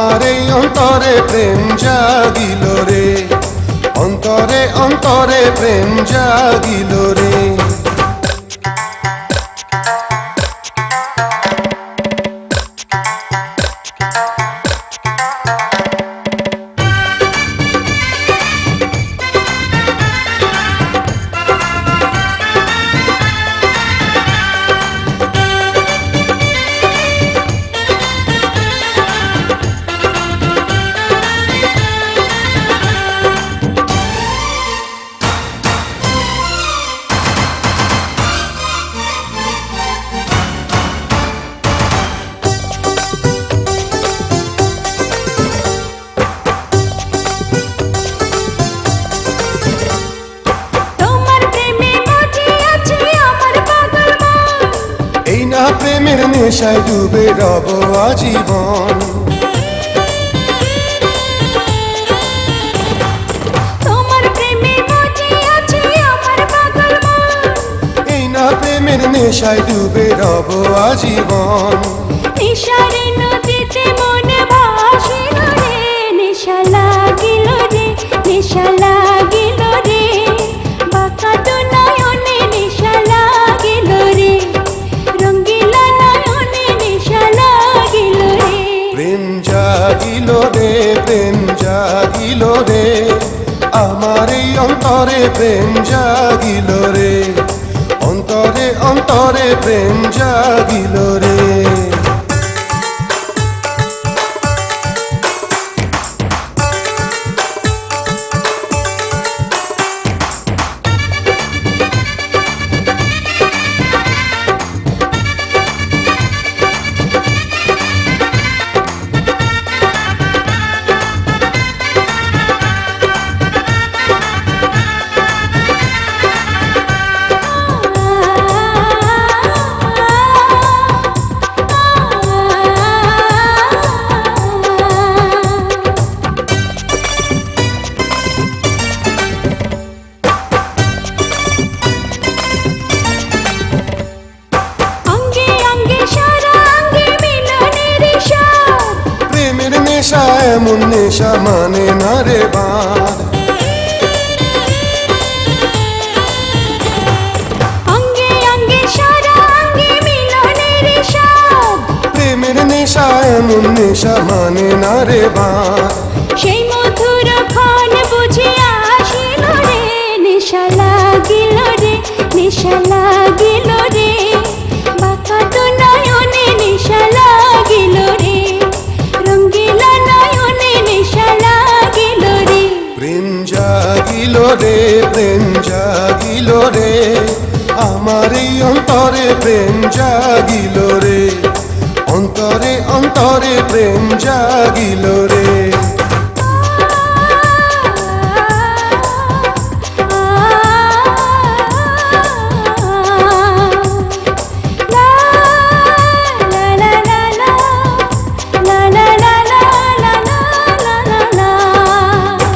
আমার এই অন্তরে প্রেম জাগিল রে, অন্তরে অন্তরে প্রেম জাগিল রে। প্রেমের নেশায় ডুবে রব আজীবন, তোমার প্রেমে মজে আছে আমার পাগল মন। এই না প্রেমের নেশায় ডুবে রব আজীবন। নেশারে নদীতে মন ভাসিল রে, নেশা লাগিল রে, নেশা লাগিল রে, বাঁকা তো নয়নে নেশা লাগিল রে, রঙ্গিলা নয়নে নেশা লাগিল রে। প্রেম জাগিল রে, প্রেম জাগিল রে, আমার এই অন্তরে প্রেম জাগিল রে, অন্তরে অন্তরে প্রেম জাগিল রে। নেশা এমন নেশা মানে না রে বাঁধ, অঙ্গে অঙ্গে সারা অঙ্গে মিলনের স্বাদ। প্রেমের নেশা এমন নেশা মানে না রে বাঁধ। সেই মধুর ক্ষণ বুঝে আসিল রে, নেশা লাগিল রে, নেশা লাগিল রে, বাঁকা তো নয়নে নেশা লাগিল রে, রঙ্গিলা নয়নে নেশা লাগিল রে। প্রেম জাগিল রে, প্রেম জাগিল রে, আমার এই অন্তরে প্রেম জাগিল রে, অন্তরে অন্তরে প্রেম জাগিল রে।